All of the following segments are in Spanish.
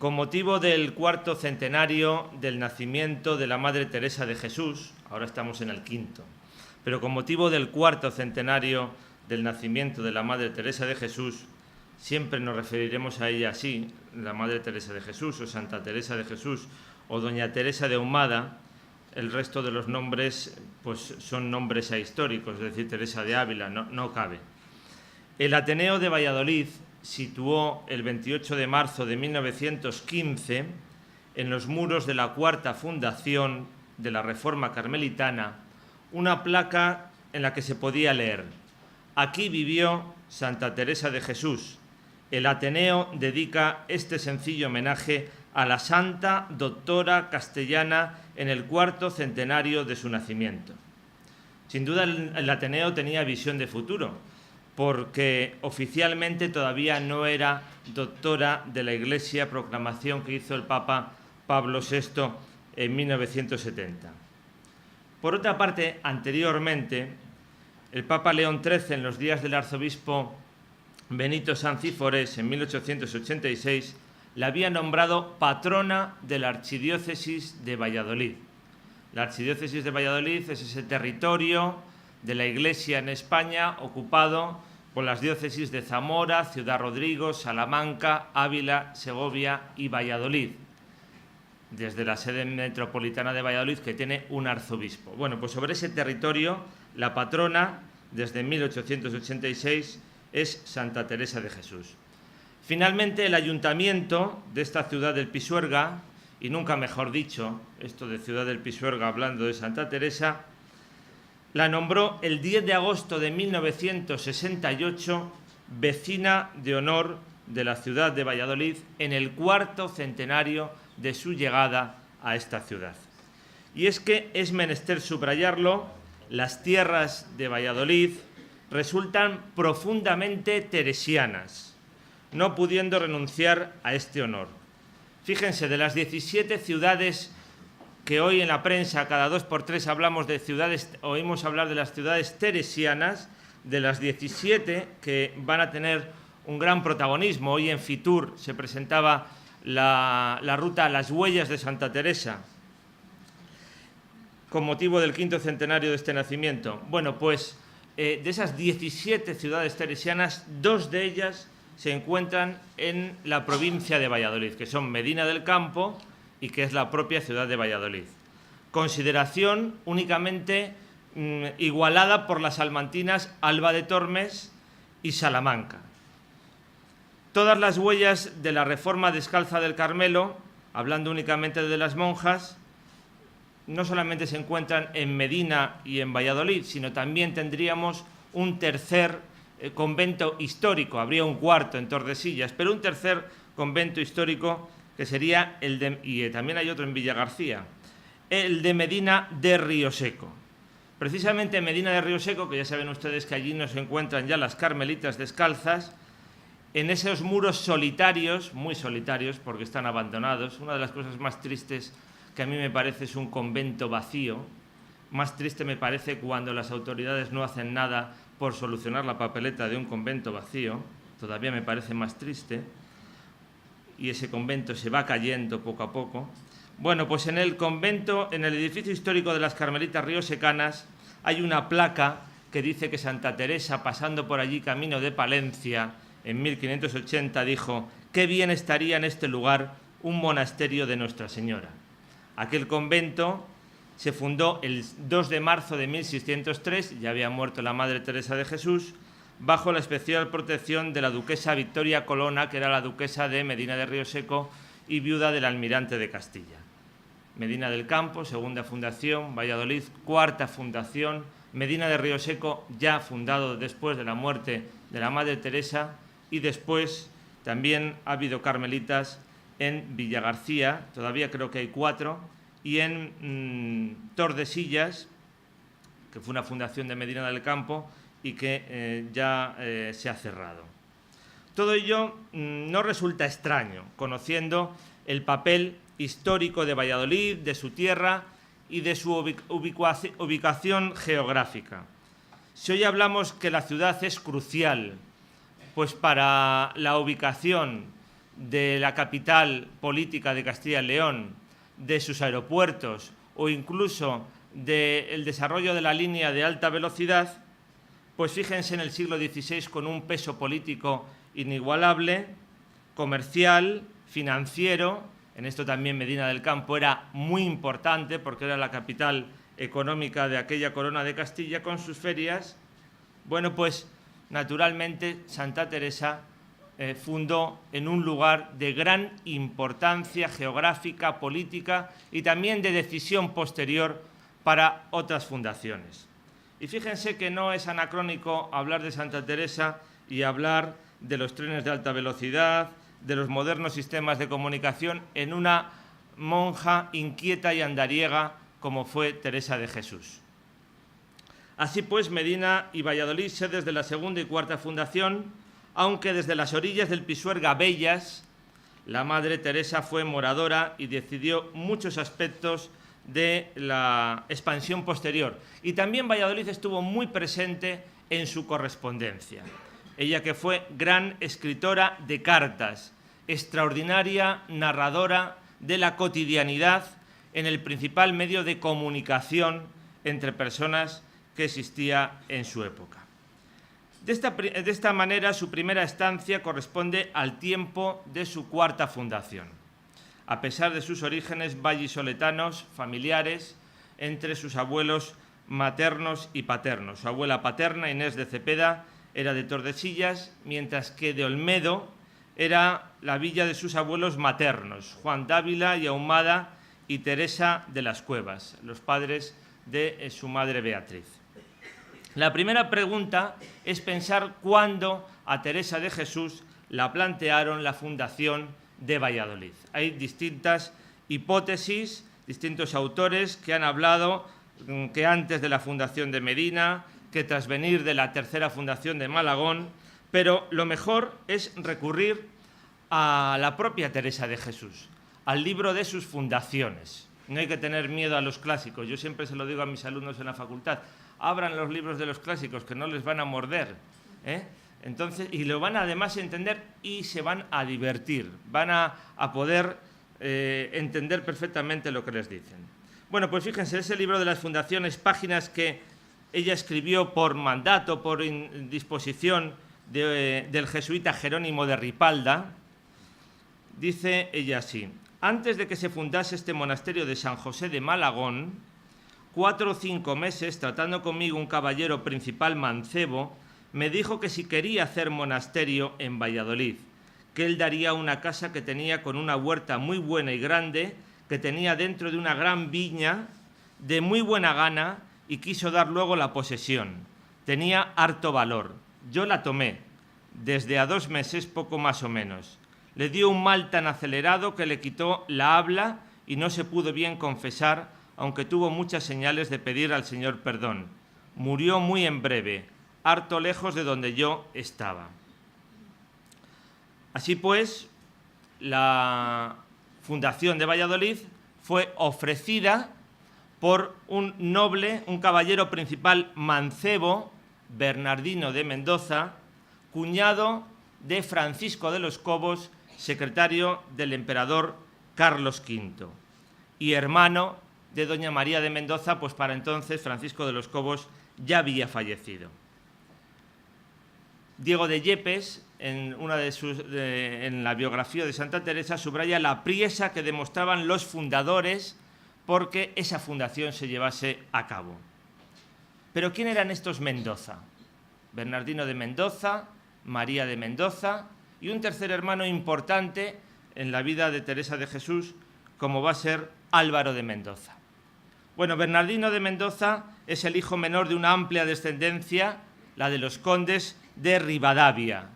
Con motivo del cuarto centenario del nacimiento de la Madre Teresa de Jesús, ahora estamos en el quinto, pero con motivo del cuarto centenario del nacimiento de la Madre Teresa de Jesús, siempre nos referiremos a ella así, la Madre Teresa de Jesús o Santa Teresa de Jesús o Doña Teresa de Ahumada. El resto de los nombres pues son nombres ahistóricos, es decir, Teresa de Ávila, no cabe. El Ateneo de Valladolid situó el 28 de marzo de 1915 en los muros de la cuarta fundación de la Reforma Carmelitana una placa en la que se podía leer: aquí vivió Santa Teresa de Jesús. El Ateneo dedica este sencillo homenaje a la santa doctora castellana en el cuarto centenario de su nacimiento. Sin duda el Ateneo tenía visión de futuro, porque oficialmente todavía no era doctora de la Iglesia, proclamación que hizo el Papa Pablo VI en 1970. Por otra parte, anteriormente, el Papa León XIII, en los días del arzobispo Benito Sancífores, en 1886, la había nombrado patrona de la Archidiócesis de Valladolid. La Archidiócesis de Valladolid es ese territorio de la Iglesia en España ocupado por las diócesis de Zamora, Ciudad Rodrigo, Salamanca, Ávila, Segovia y Valladolid, desde la sede metropolitana de Valladolid, que tiene un arzobispo. Bueno, pues sobre ese territorio, la patrona, desde 1886, es Santa Teresa de Jesús. Finalmente, el ayuntamiento de esta ciudad del Pisuerga, y nunca mejor dicho, esto de ciudad del Pisuerga hablando de Santa Teresa, la nombró el 10 de agosto de 1968 vecina de honor de la ciudad de Valladolid en el cuarto centenario de su llegada a esta ciudad. Y es que es menester subrayarlo, las tierras de Valladolid resultan profundamente teresianas, no pudiendo renunciar a este honor. Fíjense, de las 17 ciudades que hoy en la prensa cada 2 por 3 hablamos de ciudades, oímos hablar de las ciudades teresianas, de las 17 que van a tener un gran protagonismo. Hoy en Fitur se presentaba la ruta Las Huellas de Santa Teresa, con motivo del quinto centenario de este nacimiento. Bueno, pues de esas 17 ciudades teresianas, 2 de ellas se encuentran en la provincia de Valladolid, que son Medina del Campo y que es la propia ciudad de Valladolid. Consideración únicamente igualada por las salmantinas Alba de Tormes y Salamanca. Todas las huellas de la Reforma Descalza del Carmelo, hablando únicamente de las monjas, no solamente se encuentran en Medina y en Valladolid, sino también tendríamos un tercer convento histórico. Habría un cuarto en Tordesillas, pero un tercer convento histórico que sería el de, y también hay otro en Villagarcía, el de Medina de Rioseco. Precisamente en Medina de Rioseco, que ya saben ustedes que allí no se encuentran ya las carmelitas descalzas, en esos muros solitarios, muy solitarios porque están abandonados. Una de las cosas más tristes que a mí me parece es un convento vacío. Más triste me parece cuando las autoridades no hacen nada por solucionar la papeleta de un convento vacío. Todavía me parece más triste. Y ese convento se va cayendo poco a poco. Bueno, pues en el convento, en el edificio histórico de las Carmelitas Riosecanas, hay una placa que dice que Santa Teresa, pasando por allí camino de Palencia, en 1580, dijo: «Qué bien estaría en este lugar un monasterio de Nuestra Señora». Aquel convento se fundó el 2 de marzo de 1603, ya había muerto la Madre Teresa de Jesús, bajo la especial protección de la duquesa Victoria Colonna, que era la duquesa de Medina de Rioseco y viuda del almirante de Castilla. Medina del Campo, segunda fundación; Valladolid, cuarta fundación; Medina de Rioseco, ya fundado después de la muerte de la Madre Teresa, y después también ha habido carmelitas en Villagarcía, todavía creo que hay 4, y en Tordesillas, que fue una fundación de Medina del Campo, y que ya se ha cerrado. Todo ello no resulta extraño, conociendo el papel histórico de Valladolid, de su tierra y de su ubicación geográfica. Si hoy hablamos que la ciudad es crucial, pues para la ubicación de la capital política de Castilla y León, de sus aeropuertos o incluso del desarrollo de la línea de alta velocidad, pues fíjense en el siglo XVI con un peso político inigualable, comercial, financiero. En esto también Medina del Campo era muy importante porque era la capital económica de aquella corona de Castilla con sus ferias. Bueno, pues naturalmente Santa Teresa fundó en un lugar de gran importancia geográfica, política y también de decisión posterior para otras fundaciones. Y fíjense que no es anacrónico hablar de Santa Teresa y hablar de los trenes de alta velocidad, de los modernos sistemas de comunicación en una monja inquieta y andariega como fue Teresa de Jesús. Así pues, Medina y Valladolid, sedes de la segunda y cuarta fundación, aunque desde las orillas del Pisuerga bellas, la Madre Teresa fue moradora y decidió muchos aspectos de la expansión posterior. Y también Valladolid estuvo muy presente en su correspondencia. Ella, que fue gran escritora de cartas, extraordinaria narradora de la cotidianidad en el principal medio de comunicación entre personas que existía en su época. De esta manera, su primera estancia corresponde al tiempo de su cuarta fundación. A pesar de sus orígenes vallisoletanos, familiares, entre sus abuelos maternos y paternos. Su abuela paterna, Inés de Cepeda, era de Tordesillas, mientras que de Olmedo era la villa de sus abuelos maternos, Juan Dávila y Ahumada y Teresa de las Cuevas, los padres de su madre Beatriz. La primera pregunta es pensar cuándo a Teresa de Jesús la plantearon la fundación de Valladolid. Hay distintas hipótesis, distintos autores que han hablado que antes de la fundación de Medina, que tras venir de la tercera fundación de Malagón, pero lo mejor es recurrir a la propia Teresa de Jesús, al libro de sus fundaciones. No hay que tener miedo a los clásicos. Yo siempre se lo digo a mis alumnos en la facultad: abran los libros de los clásicos, que no les van a morder, Entonces, y lo van a además entender y se van a divertir, van a poder entender perfectamente lo que les dicen. Bueno, pues fíjense, ese libro de las fundaciones, páginas que ella escribió por mandato, por disposición del jesuita Jerónimo de Ripalda. Dice ella así: antes de que se fundase este monasterio de San José de Malagón, 4 o 5 meses, tratando conmigo un caballero principal mancebo, me dijo que si quería hacer monasterio en Valladolid, que él daría una casa que tenía con una huerta muy buena y grande, que tenía dentro de una gran viña, de muy buena gana, y quiso dar luego la posesión. Tenía harto valor. Yo la tomé, desde a 2 meses, poco más o menos. Le dio un mal tan acelerado que le quitó la habla y no se pudo bien confesar, aunque tuvo muchas señales de pedir al Señor perdón. Murió muy en breve, harto lejos de donde yo estaba. Así pues, la fundación de Valladolid fue ofrecida por un noble, un caballero principal mancebo, Bernardino de Mendoza, cuñado de Francisco de los Cobos, secretario del emperador Carlos V, y hermano de doña María de Mendoza, pues para entonces Francisco de los Cobos ya había fallecido. Diego de Yepes, en la biografía de Santa Teresa, subraya la priesa que demostraban los fundadores porque esa fundación se llevase a cabo. Pero ¿quién eran estos Mendoza? Bernardino de Mendoza, María de Mendoza y un tercer hermano importante en la vida de Teresa de Jesús, como va a ser Álvaro de Mendoza. Bueno, Bernardino de Mendoza es el hijo menor de una amplia descendencia, la de los condes de Rivadavia.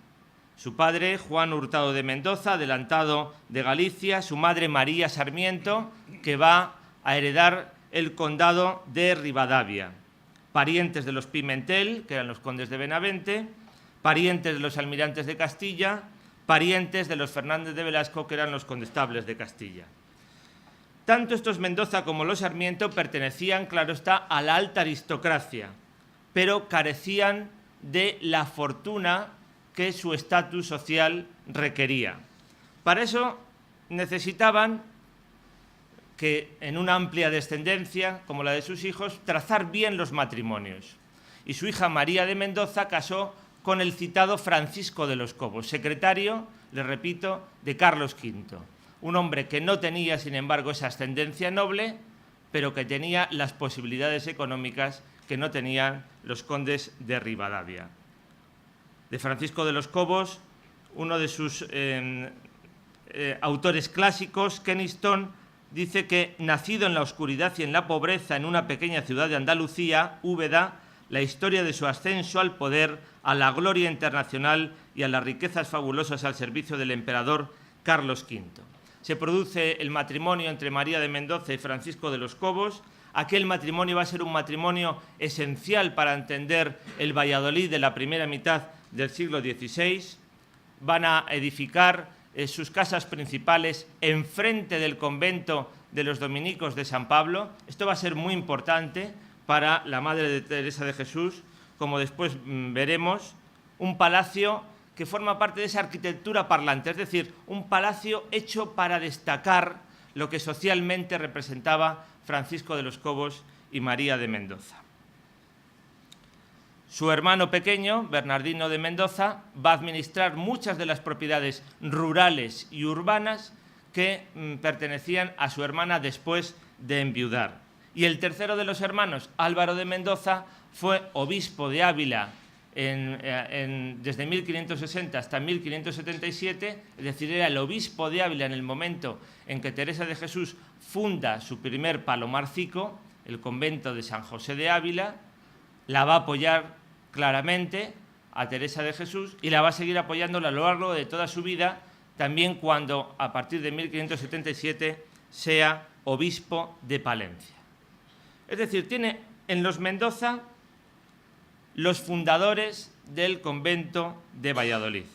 Su padre, Juan Hurtado de Mendoza, adelantado de Galicia, su madre María Sarmiento, que va a heredar el condado de Rivadavia. Parientes de los Pimentel, que eran los condes de Benavente, parientes de los almirantes de Castilla, parientes de los Fernández de Velasco, que eran los condestables de Castilla. Tanto estos Mendoza como los Sarmiento pertenecían, claro está, a la alta aristocracia, pero carecían de la fortuna que su estatus social requería. Para eso necesitaban que en una amplia descendencia, como la de sus hijos, trazar bien los matrimonios. Y su hija María de Mendoza casó con el citado Francisco de los Cobos, secretario, le repito, de Carlos V. Un hombre que no tenía, sin embargo, esa ascendencia noble, pero que tenía las posibilidades económicas que no tenían los condes de Rivadavia. De Francisco de los Cobos, uno de sus autores clásicos, Keniston, dice que, nacido en la oscuridad y en la pobreza en una pequeña ciudad de Andalucía, Úbeda, la historia de su ascenso al poder, a la gloria internacional y a las riquezas fabulosas al servicio del emperador Carlos V. Se produce el matrimonio entre María de Mendoza y Francisco de los Cobos. Aquel matrimonio va a ser un matrimonio esencial para entender el Valladolid de la primera mitad del siglo XVI. Van a edificar sus casas principales enfrente del convento de los dominicos de San Pablo. Esto va a ser muy importante para la Madre de Teresa de Jesús, como después veremos, un palacio que forma parte de esa arquitectura parlante, es decir, un palacio hecho para destacar lo que socialmente representaba Francisco de los Cobos y María de Mendoza. Su hermano pequeño, Bernardino de Mendoza, va a administrar muchas de las propiedades rurales y urbanas que pertenecían a su hermana después de enviudar. Y el tercero de los hermanos, Álvaro de Mendoza, fue obispo de Ávila desde 1560 hasta 1577, es decir, era el obispo de Ávila en el momento en que Teresa de Jesús funda su primer palomarcico, el convento de San José de Ávila. La va a apoyar claramente a Teresa de Jesús y la va a seguir apoyando a lo largo de toda su vida, también cuando a partir de 1577 sea obispo de Palencia. Es decir, tiene en los Mendoza los fundadores del convento de Valladolid.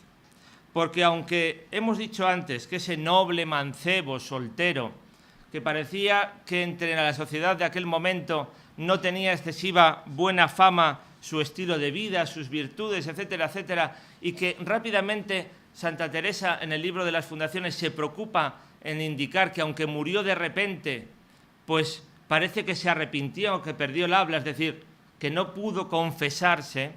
Porque aunque hemos dicho antes que ese noble mancebo soltero, que parecía que entre la sociedad de aquel momento no tenía excesiva buena fama su estilo de vida, sus virtudes, etcétera, etcétera, y que rápidamente Santa Teresa en el libro de las fundaciones se preocupa en indicar que aunque murió de repente, pues parece que se arrepintió, que perdió el habla, es decir, que no pudo confesarse,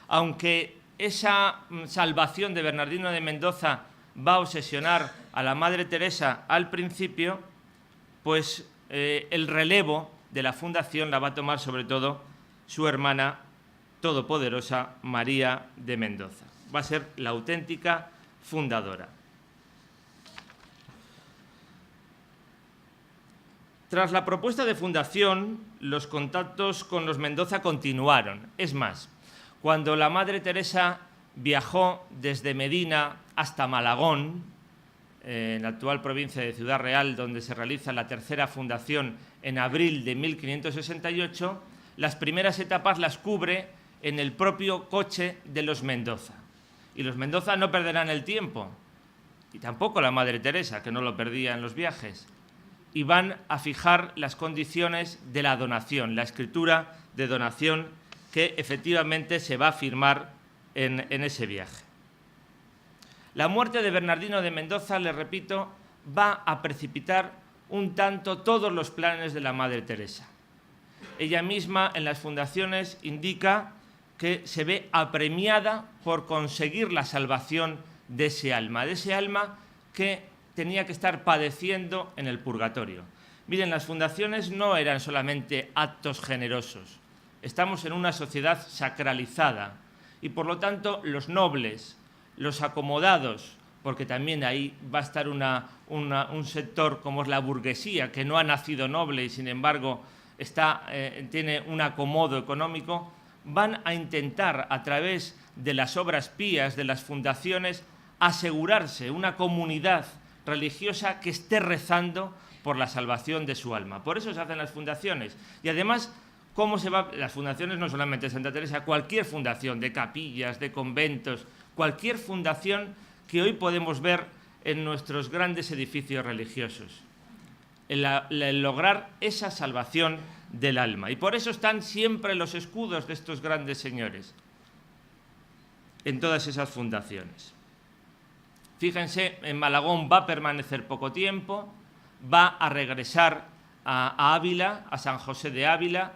aunque esa salvación de Bernardino de Mendoza va a obsesionar a la Madre Teresa al principio, pues el relevo de la fundación la va a tomar sobre todo su hermana todopoderosa María de Mendoza. Va a ser la auténtica fundadora. Tras la propuesta de fundación, los contactos con los Mendoza continuaron. Es más, cuando la Madre Teresa viajó desde Medina hasta Malagón, en la actual provincia de Ciudad Real, donde se realiza la tercera fundación en abril de 1568, las primeras etapas las cubre en el propio coche de los Mendoza. Y los Mendoza no perderán el tiempo, y tampoco la Madre Teresa, que no lo perdía en los viajes, y van a fijar las condiciones de la donación, la escritura de donación que efectivamente se va a firmar en ese viaje. La muerte de Bernardino de Mendoza, le repito, va a precipitar un tanto todos los planes de la Madre Teresa. Ella misma en las fundaciones indica que se ve apremiada por conseguir la salvación de ese alma que tenía que estar padeciendo en el purgatorio. Miren, las fundaciones no eran solamente actos generosos. Estamos en una sociedad sacralizada y, por lo tanto, los nobles, los acomodados, porque también ahí va a estar un sector como es la burguesía, que no ha nacido noble y, sin embargo, tiene un acomodo económico, van a intentar, a través de las obras pías, de las fundaciones, asegurarse una comunidad religiosa que esté rezando por la salvación de su alma. Por eso se hacen las fundaciones. Y además, las fundaciones no solamente de Santa Teresa, cualquier fundación de capillas, de conventos, cualquier fundación que hoy podemos ver en nuestros grandes edificios religiosos. El lograr esa salvación del alma. Y por eso están siempre los escudos de estos grandes señores en todas esas fundaciones. Fíjense, en Malagón va a permanecer poco tiempo, va a regresar a Ávila, a San José de Ávila,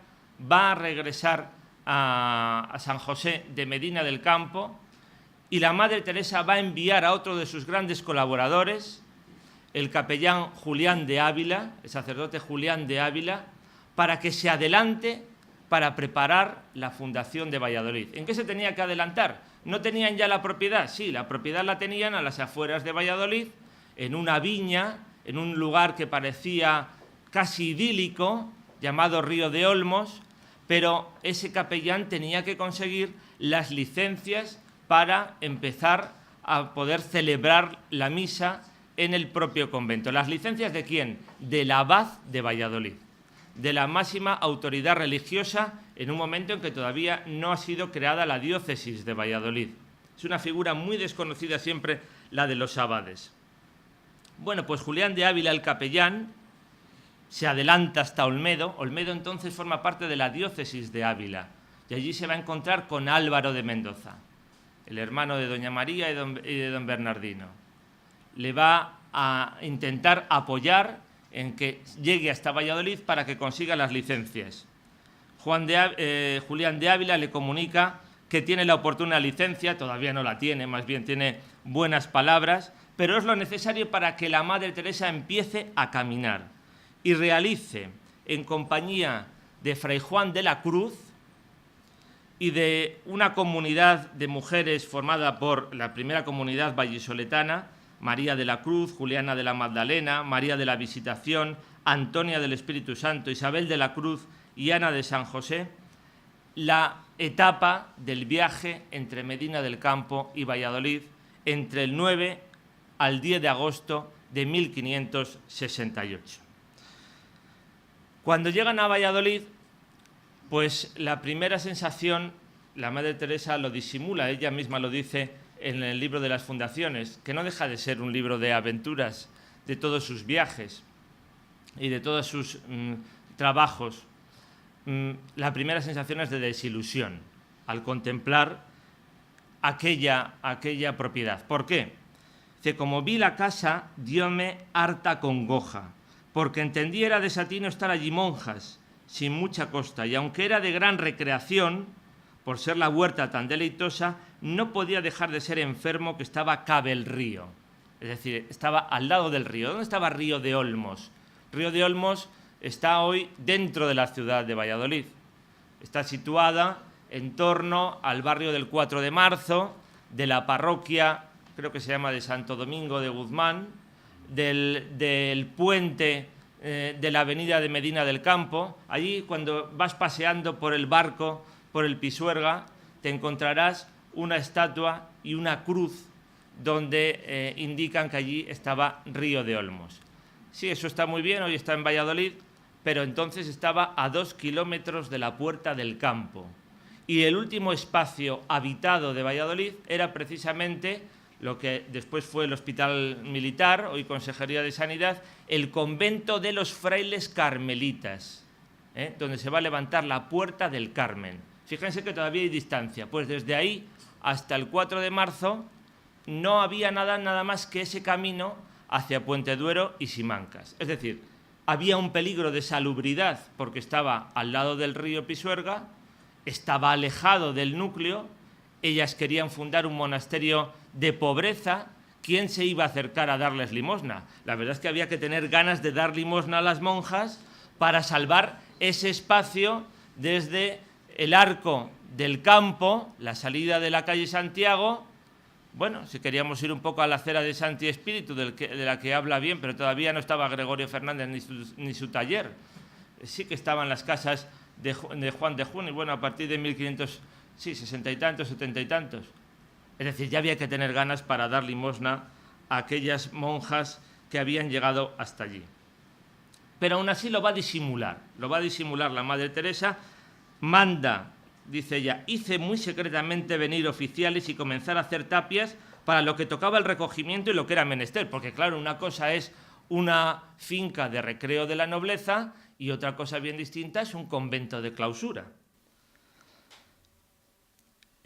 va a regresar a San José de Medina del Campo, y la Madre Teresa va a enviar a otro de sus grandes colaboradores, el capellán Julián de Ávila, el sacerdote Julián de Ávila, para que se adelante para preparar la fundación de Valladolid. ¿En qué se tenía que adelantar? ¿No tenían ya la propiedad? Sí, la propiedad la tenían a las afueras de Valladolid, en una viña, en un lugar que parecía casi idílico, llamado Río de Olmos, pero ese capellán tenía que conseguir las licencias para empezar a poder celebrar la misa en el propio convento. ¿Las licencias de quién? Del abad de Valladolid, de la máxima autoridad religiosa en un momento en que todavía no ha sido creada la diócesis de Valladolid. Es una figura muy desconocida siempre, la de los abades. Bueno, pues Julián de Ávila, el capellán, se adelanta hasta Olmedo. Olmedo entonces forma parte de la diócesis de Ávila y allí se va a encontrar con Álvaro de Mendoza, el hermano de doña María y de don Bernardino. Le va a intentar apoyar en que llegue hasta Valladolid para que consiga las licencias. Julián de Ávila le comunica que tiene la oportuna licencia, todavía no la tiene, más bien tiene buenas palabras, pero es lo necesario para que la Madre Teresa empiece a caminar y realice, en compañía de Fray Juan de la Cruz y de una comunidad de mujeres formada por la primera comunidad vallisoletana, María de la Cruz, Juliana de la Magdalena, María de la Visitación, Antonia del Espíritu Santo, Isabel de la Cruz y Ana de San José, la etapa del viaje entre Medina del Campo y Valladolid entre el 9 al 10 de agosto de 1568. Cuando llegan a Valladolid, pues la primera sensación, la Madre Teresa lo disimula, ella misma lo dice en el libro de las fundaciones, que no deja de ser un libro de aventuras, de todos sus viajes y de todos sus trabajos. La primera sensación es de desilusión al contemplar aquella propiedad. ¿Por qué? Dice, como vi la casa, dióme harta congoja, porque entendí era desatino estar allí monjas, sin mucha costa, y aunque era de gran recreación, por ser la huerta tan deleitosa, no podía dejar de ser enfermo que estaba cabe el río. Es decir, estaba al lado del río. ¿Dónde estaba Río de Olmos? Río de Olmos está hoy dentro de la ciudad de Valladolid. Está situada en torno al barrio del 4 de Marzo, de la parroquia, creo que se llama de Santo Domingo de Guzmán, del puente de la avenida de Medina del Campo. Allí, cuando vas paseando por el barco, por el Pisuerga, te encontrarás una estatua y una cruz donde indican que allí estaba Río de Olmos. Sí, eso está muy bien, hoy está en Valladolid, pero entonces estaba a 2 kilómetros de la Puerta del Campo. Y el último espacio habitado de Valladolid era precisamente lo que después fue el Hospital Militar, hoy Consejería de Sanidad, el convento de los frailes carmelitas, donde se va a levantar la Puerta del Carmen. Fíjense que todavía hay distancia, pues desde ahí hasta el 4 de marzo no había nada más que ese camino hacia Puente Duero y Simancas. Es decir, había un peligro de salubridad porque estaba al lado del río Pisuerga, estaba alejado del núcleo, ellas querían fundar un monasterio de pobreza. ¿Quién se iba a acercar a darles limosna? La verdad es que había que tener ganas de dar limosna a las monjas para salvar ese espacio desde el Arco del Campo, la salida de la calle Santiago. Bueno, si queríamos ir un poco a la acera de Santi Espíritu, de la que habla bien, pero todavía no estaba Gregorio Fernández ni su taller. Sí que estaban las casas de Juan de Junio, y bueno, a partir de 1560 y tantos, 70 y tantos. Es decir, ya había que tener ganas para dar limosna a aquellas monjas que habían llegado hasta allí. Pero aún así lo va a disimular la Madre Teresa. Manda, dice ella, hice muy secretamente venir oficiales y comenzar a hacer tapias para lo que tocaba el recogimiento y lo que era menester, porque claro, una cosa es una finca de recreo de la nobleza y otra cosa bien distinta es un convento de clausura.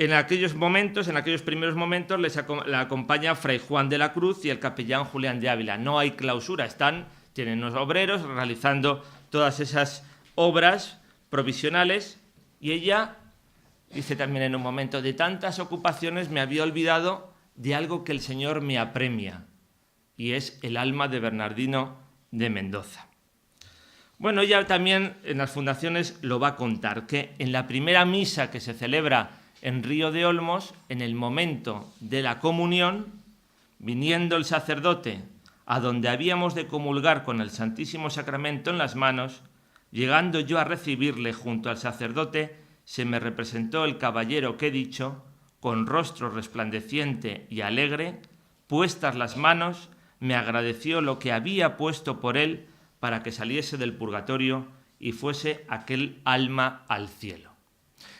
En aquellos primeros momentos, la acompaña Fray Juan de la Cruz y el capellán Julián de Ávila. No hay clausura, tienen los obreros realizando todas esas obras provisionales, y ella dice también en un momento: de tantas ocupaciones me había olvidado de algo que el Señor me apremia, y es el alma de Bernardino de Mendoza. Bueno, ella también en las fundaciones lo va a contar, que en la primera misa que se celebra en Río de Olmos, en el momento de la comunión, viniendo el sacerdote a donde habíamos de comulgar con el Santísimo Sacramento en las manos, llegando yo a recibirle junto al sacerdote, se me representó el caballero que he dicho, con rostro resplandeciente y alegre, puestas las manos, me agradeció lo que había puesto por él para que saliese del purgatorio y fuese aquel alma al cielo.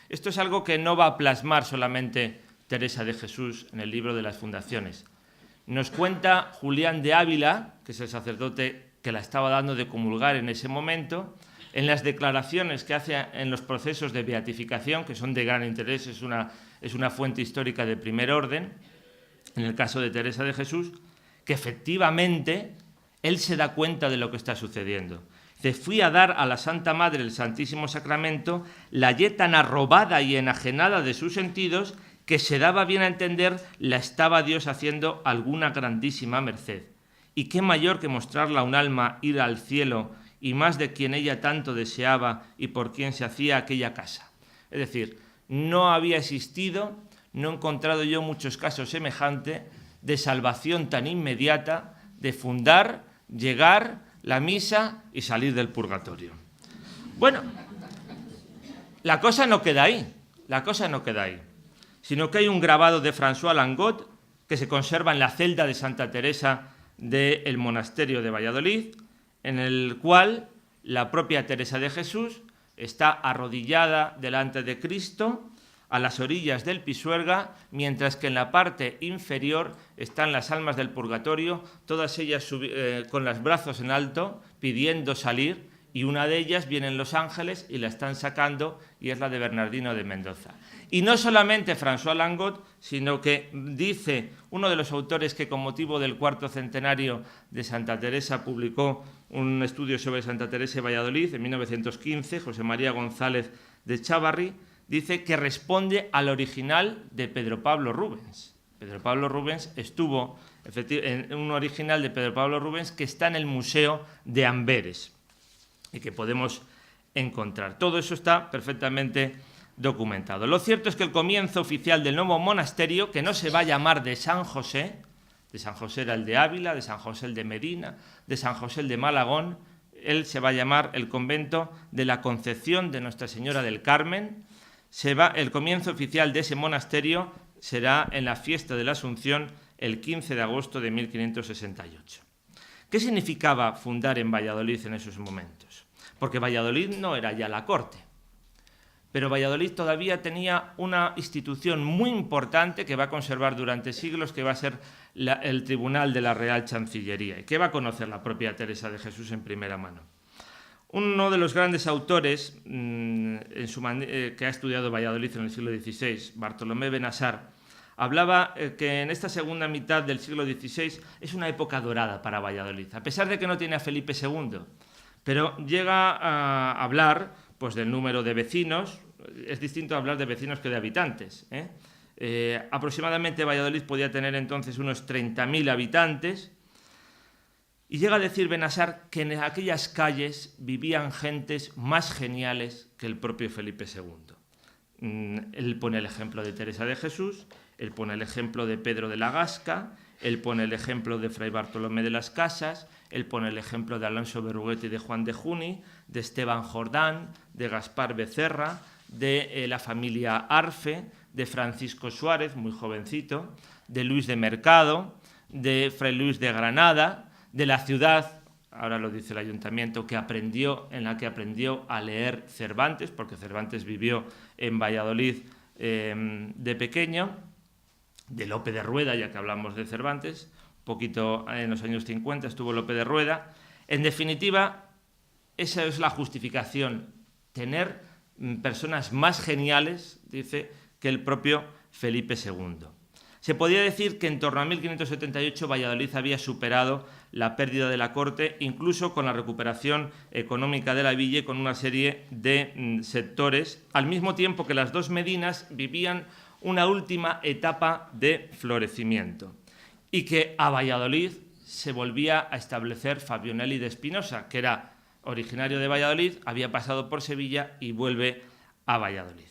Esto es algo que no va a plasmar solamente Teresa de Jesús en el libro de las fundaciones. Nos cuenta Julián de Ávila, que es el sacerdote que la estaba dando de comulgar en ese momento, en las declaraciones que hace en los procesos de beatificación, que son de gran interés, es una fuente histórica de primer orden, en el caso de Teresa de Jesús, que efectivamente él se da cuenta de lo que está sucediendo. Dice: fui a dar a la Santa Madre el Santísimo Sacramento, la hallé tan arrobada y enajenada de sus sentidos que se daba bien a entender la estaba Dios haciendo alguna grandísima merced. Y qué mayor que mostrarla a un alma ir al cielo, y más de quien ella tanto deseaba y por quien se hacía aquella casa. Es decir, no había existido, no he encontrado yo muchos casos semejantes de salvación tan inmediata, de fundar, llegar, la misa y salir del purgatorio. Bueno, la cosa no queda ahí, sino que hay un grabado de François Langot que se conserva en la celda de Santa Teresa del monasterio de Valladolid, en el cual la propia Teresa de Jesús está arrodillada delante de Cristo a las orillas del Pisuerga, mientras que en la parte inferior están las almas del purgatorio, todas ellas con los brazos en alto, pidiendo salir, y una de ellas vienen los ángeles y la están sacando, y es la de Bernardino de Mendoza. Y no solamente François Langot, sino que dice uno de los autores que con motivo del 4º centenario de Santa Teresa publicó un estudio sobre Santa Teresa de Valladolid en 1915, José María González de Chávarri, dice que responde al original de Pedro Pablo Rubens. Pedro Pablo Rubens estuvo en un original de Pedro Pablo Rubens que está en el Museo de Amberes y que podemos encontrar. Todo eso está perfectamente documentado. Lo cierto es que el comienzo oficial del nuevo monasterio, que no se va a llamar de San José era el de Ávila, de San José el de Medina, de San José el de Malagón, él se va a llamar el convento de la Concepción de Nuestra Señora del Carmen. El comienzo oficial de ese monasterio será en la fiesta de la Asunción el 15 de agosto de 1568. ¿Qué significaba fundar en Valladolid en esos momentos? Porque Valladolid no era ya la corte, pero Valladolid todavía tenía una institución muy importante que va a conservar durante siglos, que va a ser el Tribunal de la Real Chancillería, y que va a conocer la propia Teresa de Jesús en primera mano. Uno de los grandes autores que ha estudiado Valladolid en el siglo XVI, Bartolomé Benassar, hablaba que en esta segunda mitad del siglo XVI es una época dorada para Valladolid, a pesar de que no tiene a Felipe II, pero llega a hablar pues, del número de vecinos. Es distinto hablar de vecinos que de habitantes. Aproximadamente Valladolid podía tener entonces unos 30.000 habitantes, y llega a decir Benassar que en aquellas calles vivían gentes más geniales que el propio Felipe II. Él pone el ejemplo de Teresa de Jesús, él pone el ejemplo de Pedro de la Gasca, él pone el ejemplo de Fray Bartolomé de las Casas, él pone el ejemplo de Alonso Berruguete y de Juan de Juni, de Esteban Jordán, de Gaspar Becerra, de la familia Arfe, de Francisco Suárez, muy jovencito, de Luis de Mercado, de Fray Luis de Granada, de la ciudad, ahora lo dice el ayuntamiento, en la que aprendió a leer Cervantes, porque Cervantes vivió en Valladolid de pequeño, de Lope de Rueda, ya que hablamos de Cervantes, un poquito en los años 50 estuvo Lope de Rueda. En definitiva, esa es la justificación, tener personas más geniales, dice, que el propio Felipe II. Se podía decir que en torno a 1578 Valladolid había superado la pérdida de la corte, incluso con la recuperación económica de la villa y con una serie de sectores, al mismo tiempo que las dos medinas vivían una última etapa de florecimiento, y que a Valladolid se volvía a establecer Fabionelli de Espinosa, que era originario de Valladolid, había pasado por Sevilla y vuelve a Valladolid.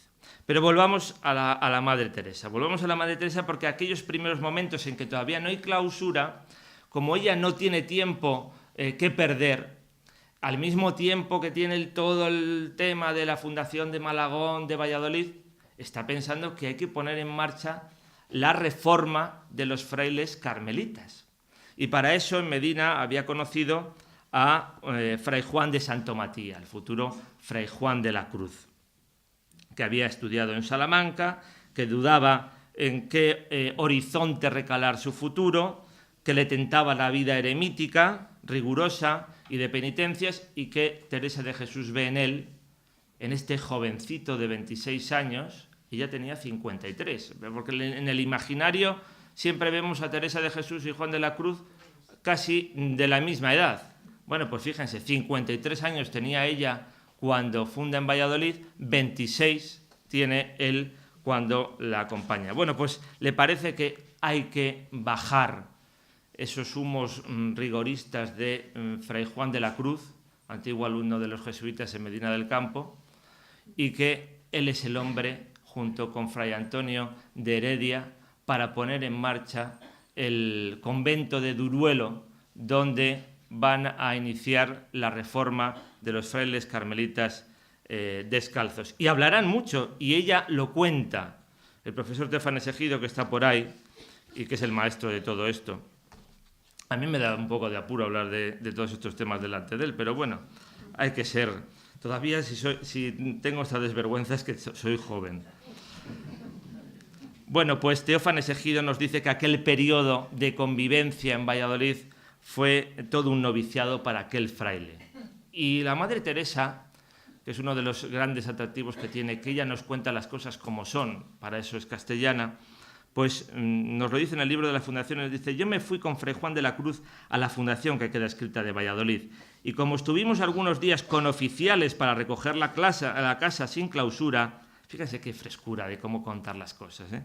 Pero volvamos a la Madre Teresa. Volvamos a la Madre Teresa porque aquellos primeros momentos en que todavía no hay clausura, como ella no tiene tiempo que perder, al mismo tiempo que tiene todo el tema de la fundación de Malagón, de Valladolid, está pensando que hay que poner en marcha la reforma de los frailes carmelitas. Y para eso en Medina había conocido a Fray Juan de Santomatía, el futuro Fray Juan de la Cruz, que había estudiado en Salamanca, que dudaba en qué horizonte recalar su futuro, que le tentaba la vida eremítica, rigurosa y de penitencias, y que Teresa de Jesús ve en él, en este jovencito de 26 años, ella tenía 53, porque en el imaginario siempre vemos a Teresa de Jesús y Juan de la Cruz casi de la misma edad. Bueno, pues fíjense, 53 años tenía ella cuando funda en Valladolid, 26 tiene él cuando la acompaña. Bueno, pues le parece que hay que bajar esos humos rigoristas de Fray Juan de la Cruz, antiguo alumno de los jesuitas en Medina del Campo, y que él es el hombre, junto con Fray Antonio de Heredia, para poner en marcha el convento de Duruelo, donde van a iniciar la reforma de los frailes carmelitas descalzos. Y hablarán mucho, y ella lo cuenta. El profesor Teófanes Ejido, que está por ahí, y que es el maestro de todo esto. A mí me da un poco de apuro hablar de todos estos temas delante de él, pero bueno, hay que ser... Todavía si tengo esta desvergüenza es que soy joven. Bueno, pues Teófanes Ejido nos dice que aquel periodo de convivencia en Valladolid fue todo un noviciado para aquel fraile. Y la Madre Teresa, que es uno de los grandes atractivos que tiene, que ella nos cuenta las cosas como son, para eso es castellana, pues nos lo dice en el libro de la Fundación, nos dice: yo me fui con Fray Juan de la Cruz a la fundación que queda escrita de Valladolid, y como estuvimos algunos días con oficiales para recoger la casa sin clausura, fíjense qué frescura de cómo contar las cosas, ¿eh?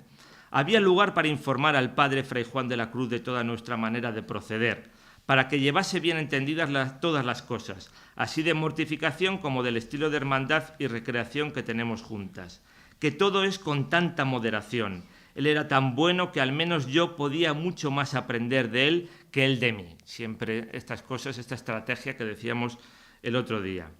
Había lugar para informar al padre Fray Juan de la Cruz de toda nuestra manera de proceder, para que llevase bien entendidas todas las cosas, así de mortificación como del estilo de hermandad y recreación que tenemos juntas, que todo es con tanta moderación. Él era tan bueno que al menos yo podía mucho más aprender de él que él de mí. Siempre estas cosas, esta estrategia que decíamos el otro día.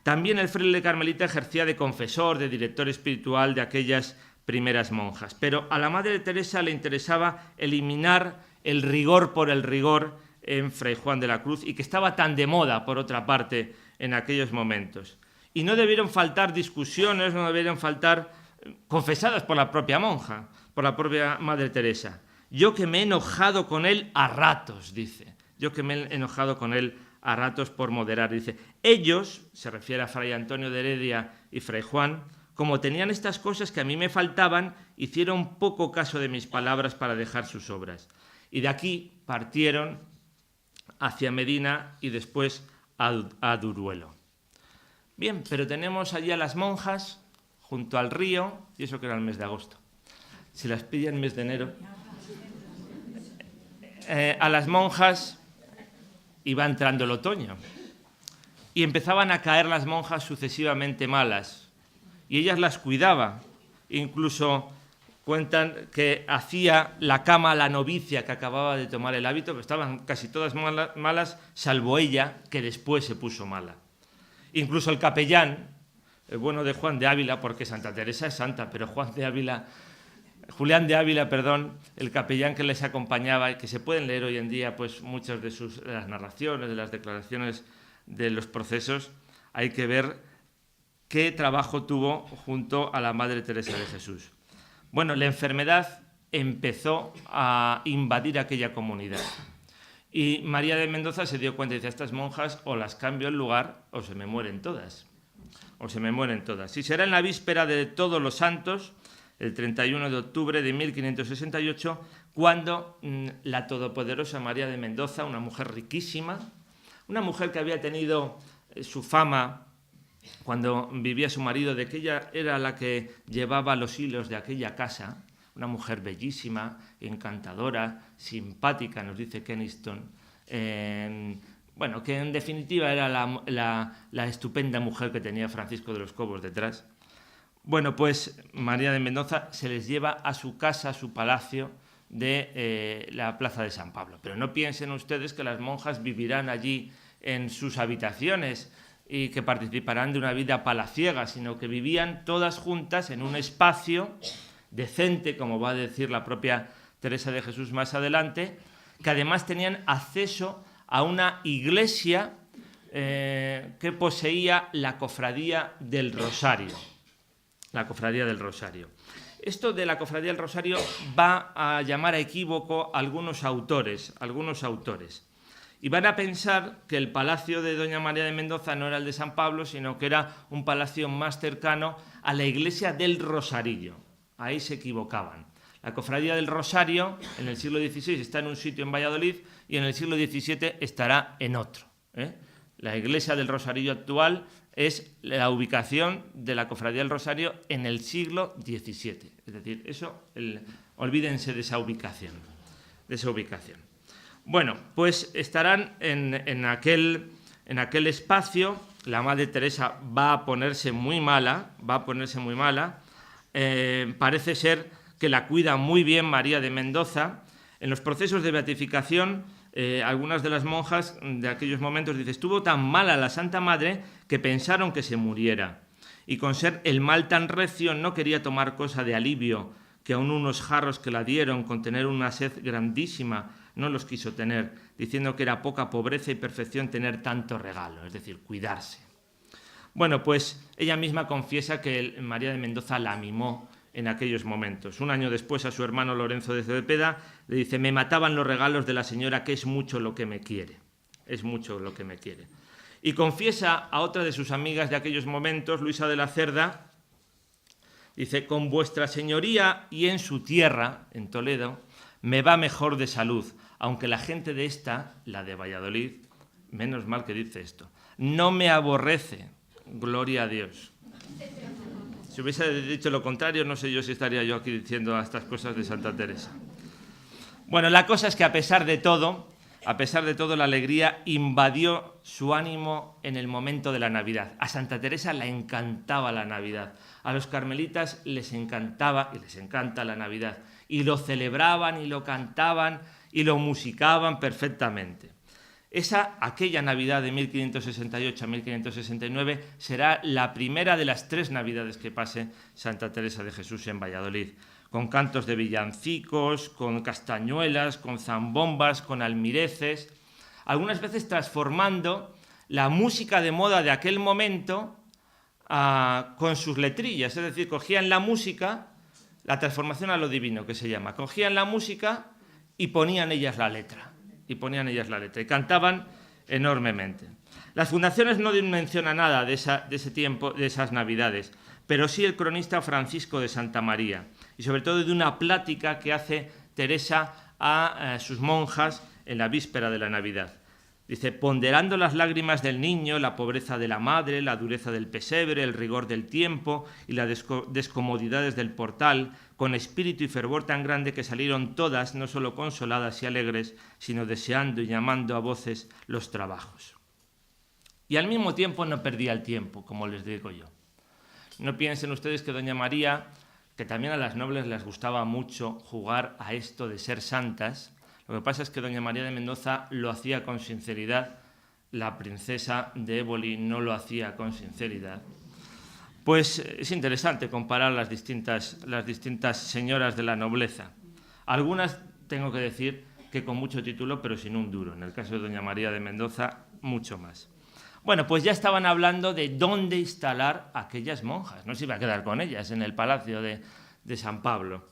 También el fraile carmelita ejercía de confesor, de director espiritual de aquellas primeras monjas. Pero a la Madre Teresa le interesaba eliminar el rigor por el rigor en Fray Juan de la Cruz, y que estaba tan de moda, por otra parte, en aquellos momentos. Y no debieron faltar discusiones, no debieron faltar confesadas por la propia monja, por la propia Madre Teresa. Yo que me he enojado con él a ratos, dice. Yo que me he enojado con él a ratos por moderar. Dice, ellos, se refiere a Fray Antonio de Heredia y Fray Juan, como tenían estas cosas que a mí me faltaban, hicieron poco caso de mis palabras para dejar sus obras. Y de aquí partieron hacia Medina y después a Duruelo. Bien, pero tenemos allí a las monjas junto al río, y eso que era el mes de agosto. Si las pilla en el mes de enero. A las monjas iba entrando el otoño y empezaban a caer las monjas sucesivamente malas, y ellas las cuidaba. Incluso cuentan que hacía la cama a la novicia que acababa de tomar el hábito, pero estaban casi todas malas, salvo ella, que después se puso mala. Incluso el capellán, el bueno de Juan de Ávila, porque Santa Teresa es santa, pero Julián de Ávila, el capellán que les acompañaba, y que se pueden leer hoy en día pues muchas de las narraciones, de las declaraciones de los procesos, hay que ver qué trabajo tuvo junto a la Madre Teresa de Jesús. Bueno, la enfermedad empezó a invadir aquella comunidad. Y María de Mendoza se dio cuenta y dice, a estas monjas o las cambio el lugar o se me mueren todas. o se me mueren todas. Y será en la víspera de Todos los Santos, el 31 de octubre de 1568, cuando la todopoderosa María de Mendoza, una mujer riquísima, una mujer que había tenido su fama cuando vivía su marido, de que ella era la que llevaba los hilos de aquella casa, una mujer bellísima, encantadora, simpática, nos dice Keniston, bueno, que en definitiva era la estupenda mujer que tenía Francisco de los Cobos detrás. Bueno, pues María de Mendoza se les lleva a su casa, a su palacio de la Plaza de San Pablo. Pero no piensen ustedes que las monjas vivirán allí en sus habitaciones y que participarán de una vida palaciega, sino que vivían todas juntas en un espacio decente, como va a decir la propia Teresa de Jesús más adelante, que además tenían acceso a una iglesia que poseía la Cofradía del Rosario. La Cofradía del Rosario. Esto de la Cofradía del Rosario va a llamar a equívoco a algunos autores, y van a pensar que el palacio de doña María de Mendoza no era el de San Pablo, sino que era un palacio más cercano a la iglesia del Rosarillo. Ahí se equivocaban. La Cofradía del Rosario en el siglo XVI está en un sitio en Valladolid y en el siglo XVII estará en otro. La iglesia del Rosarillo actual es la ubicación de la Cofradía del Rosario en el siglo XVII. Es decir, olvídense de esa ubicación. Bueno, pues estarán en aquel espacio. La Madre Teresa va a ponerse muy mala. Parece ser que la cuida muy bien María de Mendoza. En los procesos de beatificación, algunas de las monjas de aquellos momentos dicen: estuvo tan mala la Santa Madre que pensaron que se muriera, y con ser el mal tan recio no quería tomar cosa de alivio, que aun unos jarros que la dieron con tener una sed grandísima no los quiso tener, diciendo que era poca pobreza y perfección tener tanto regalo, es decir, cuidarse. Bueno, pues ella misma confiesa que María de Mendoza la mimó en aquellos momentos. Un año después, a su hermano Lorenzo de Cepeda le dice: me mataban los regalos de la señora, que es mucho lo que me quiere. Y confiesa a otra de sus amigas de aquellos momentos, Luisa de la Cerda, dice: con vuestra señoría y en su tierra, en Toledo, me va mejor de salud, aunque la gente de esta, la de Valladolid, menos mal que dice esto, no me aborrece, gloria a Dios. Si hubiese dicho lo contrario, no sé yo si estaría yo aquí diciendo estas cosas de Santa Teresa. Bueno, la cosa es que a pesar de todo, la alegría invadió su ánimo en el momento de la Navidad. A Santa Teresa le encantaba la Navidad. A los carmelitas les encantaba y les encanta la Navidad. Y lo celebraban y lo cantaban y lo musicaban perfectamente. Aquella Navidad de 1568 a 1569 será la primera de las 3 Navidades que pase Santa Teresa de Jesús en Valladolid, con cantos de villancicos, con castañuelas, con zambombas, con almireces, algunas veces transformando la música de moda de aquel momento con sus letrillas, es decir, cogían la música, la transformación a lo divino que se llama, cogían la música y ponían ellas la letra. Y cantaban enormemente. Las fundaciones no mencionan nada de ese tiempo, de esas Navidades, pero sí el cronista Francisco de Santa María, y sobre todo de una plática que hace Teresa a sus monjas en la víspera de la Navidad. Dice: ponderando las lágrimas del niño, la pobreza de la madre, la dureza del pesebre, el rigor del tiempo y las descomodidades del portal, con espíritu y fervor tan grande que salieron todas, no solo consoladas y alegres, sino deseando y llamando a voces los trabajos. Y al mismo tiempo no perdía el tiempo, como les digo yo. No piensen ustedes que doña María, que también a las nobles les gustaba mucho jugar a esto de ser santas. Lo que pasa es que doña María de Mendoza lo hacía con sinceridad, la princesa de Éboli no lo hacía con sinceridad. Pues es interesante comparar las distintas señoras de la nobleza. Algunas, tengo que decir, que con mucho título, pero sin un duro. En el caso de doña María de Mendoza, mucho más. Bueno, pues ya estaban hablando de dónde instalar a aquellas monjas. No se iba a quedar con ellas en el palacio de San Pablo.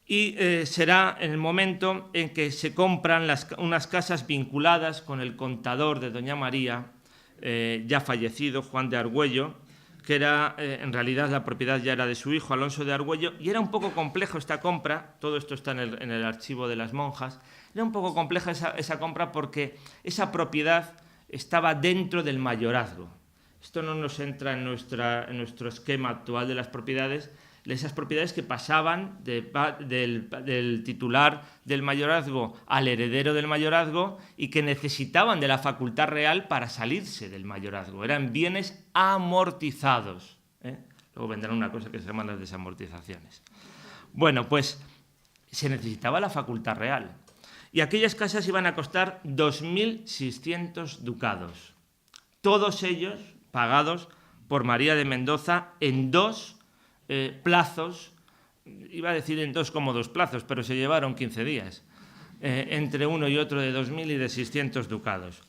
Y será en el momento en que se compran unas casas vinculadas con el contador de doña María, ya fallecido, Juan de Argüello, que era, en realidad la propiedad ya era de su hijo, Alonso de Argüello, y era un poco complejo esta compra, todo esto está en el archivo de las monjas, era un poco compleja esa compra porque esa propiedad estaba dentro del mayorazgo. Esto no nos entra en nuestro esquema actual de las propiedades, esas propiedades que pasaban del titular del mayorazgo al heredero del mayorazgo y que necesitaban de la facultad real para salirse del mayorazgo. Eran bienes amortizados. Luego vendrá una cosa que se llaman las desamortizaciones. Bueno, pues se necesitaba la facultad real. Y aquellas casas iban a costar 2.600 ducados. Todos ellos pagados por María de Mendoza en dos plazos, iba a decir en dos cómodos plazos, pero se llevaron 15 días, entre uno y otro de 2.000 y de 600 ducados.